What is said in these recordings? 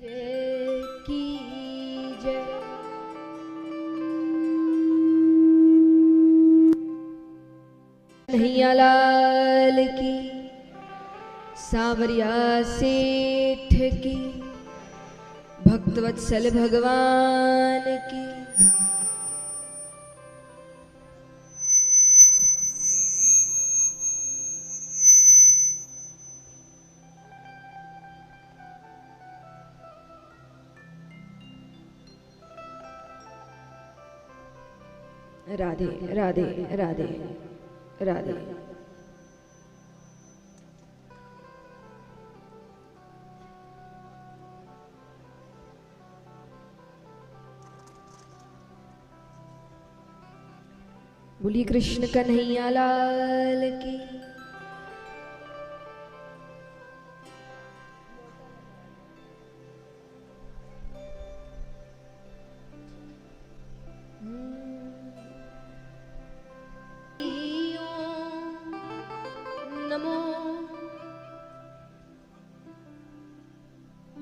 जय की जय। कन्हैया लाल की, सांवरिया सेठ की, भक्तवत्सल भगवान की। राधे राधे राधे राधे। बोलिए कृष्ण कन्हैया लाल की। नमो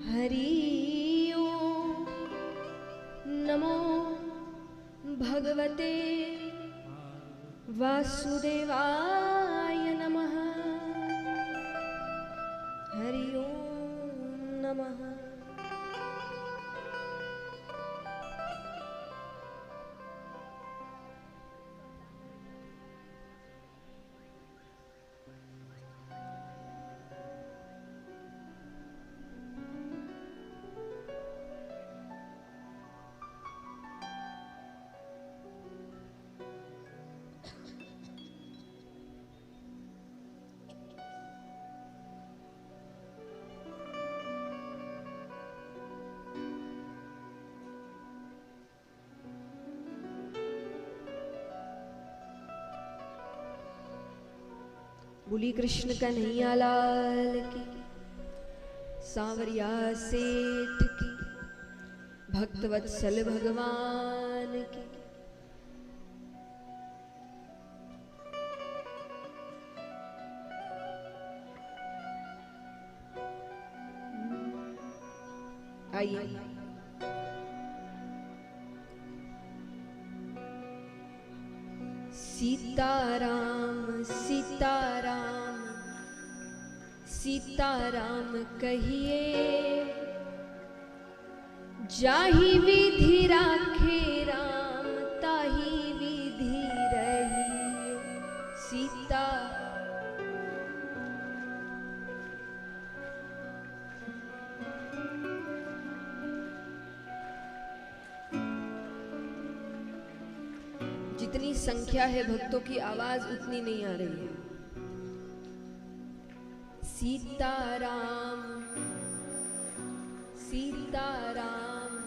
हरि ओम, नमो भगवते वासुदेवाय नमः। हरि ओम नमः। बोली कृष्ण कन्हैया लाल की, सांवरिया सेठ की, भक्तवत्सल भगवान की। आइए सीताराम सीताराम सीताराम कहिए, जाहि विधि राखे राम ताहि विधि रहिए। सीता जितनी संख्या है भक्तों की, आवाज उतनी नहीं आ रही है। सीताराम सीताराम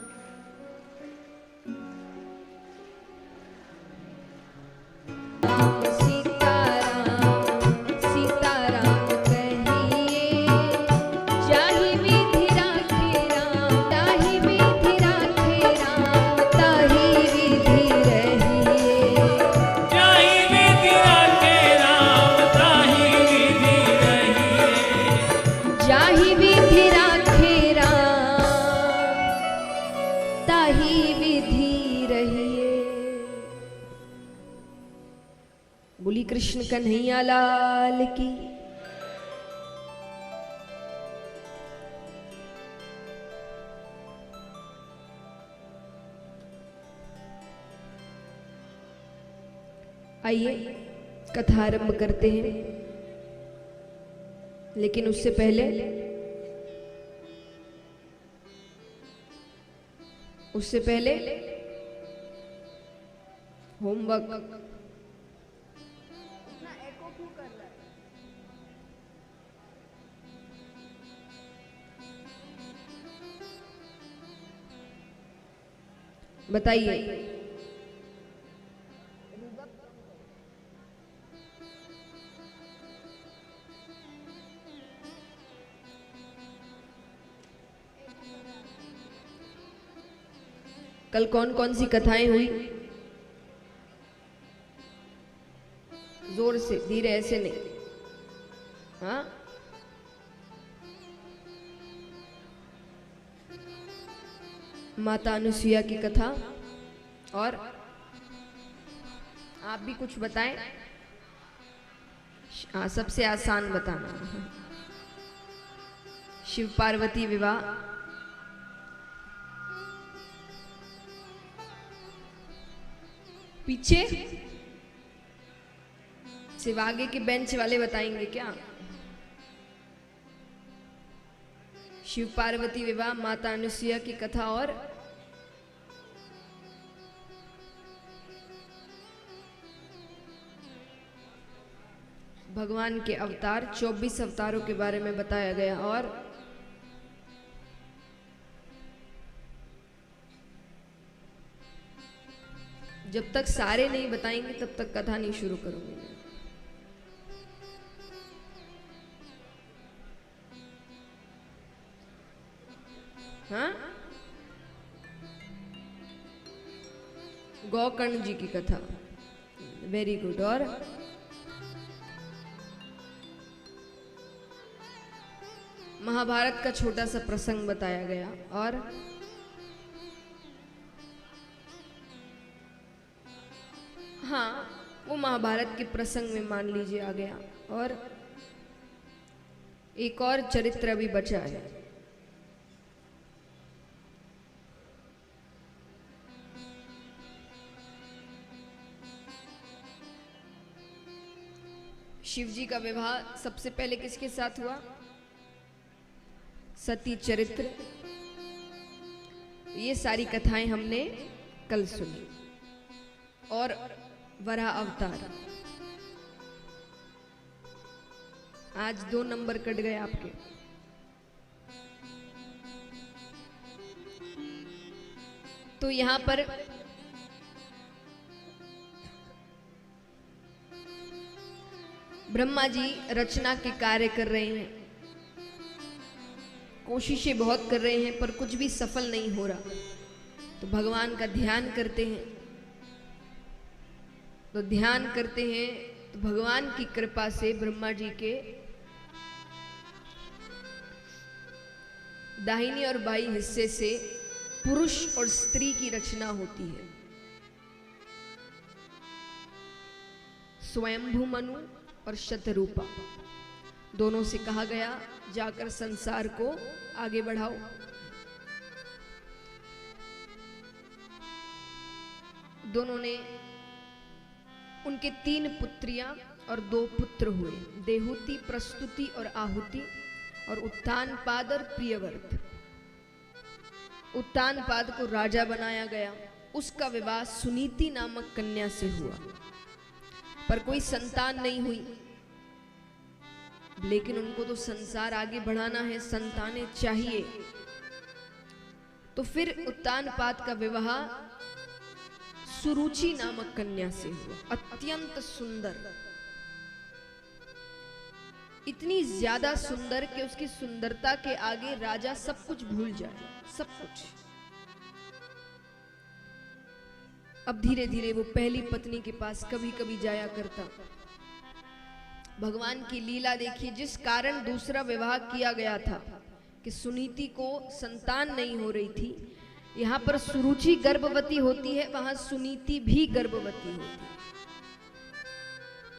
बोली कृष्ण कन्हैया लाल की। आइए कथा आरंभ करते हैं, लेकिन उससे पहले होमवर्क। बताइए कल कौन कौन सी कथाएं हुई? जोर से, धीरे, ऐसे नहीं। हाँ माता अनुसुईया की कथा। और आप भी कुछ बताएं। हाँ, सबसे आसान बताना। शिव पार्वती विवाह। पीछे सिर्फ आगे के बेंच वाले बताएंगे क्या? शिव पार्वती विवाह, माता अनुसुईया की कथा और भगवान के अवतार, 24 अवतारों के बारे में बताया गया। और जब तक सारे नहीं बताएंगे तब तक कथा नहीं शुरू करूंगी। हाँ, गोकर्ण जी की कथा, वेरी गुड। और महाभारत का छोटा सा प्रसंग बताया गया। और हाँ, वो महाभारत के प्रसंग में मान लीजिए आ गया। और एक और चरित्र अभी बचा है। शिव जी का विवाह सबसे पहले किसके साथ हुआ? सती चरित्र। ये सारी कथाएं हमने कल सुनी। और वराह अवतार। आज 2 नंबर कट गए आपके। तो यहां पर ब्रह्मा जी रचना के कार्य कर रहे हैं, कोशिशें बहुत कर रहे हैं, पर कुछ भी सफल नहीं हो रहा। तो भगवान का ध्यान करते हैं। तो ध्यान करते हैं तो भगवान की कृपा से ब्रह्मा जी के दाहिनी और बाई हिस्से से पुरुष और स्त्री की रचना होती है। स्वयंभू मनु और शतरूपा दोनों से कहा गया जाकर संसार को आगे बढ़ाओ। दोनों ने, उनके 3 पुत्रियां और 2 पुत्र हुए, देहुति, प्रस्तुति और आहुति, और उत्तानपाद और प्रियव्रत। उत्तानपाद को राजा बनाया गया। उसका विवाह सुनीति नामक कन्या से हुआ, पर कोई संतान नहीं हुई। लेकिन उनको तो संसार आगे बढ़ाना है, संतानें चाहिए। तो फिर उत्तानपाद का विवाह सुरुचि नामक कन्या से हुआ, अत्यंत सुंदर, इतनी ज्यादा सुंदर कि उसकी सुंदरता के आगे राजा सब कुछ भूल जाए, सब कुछ। अब धीरे धीरे वो पहली पत्नी के पास कभी कभी जाया करता। भगवान की लीला देखिए, जिस कारण दूसरा विवाह किया गया था कि सुनीति को संतान नहीं हो रही थी, यहाँ पर सुरुचि गर्भवती होती है, वहां सुनीति भी गर्भवती होती है।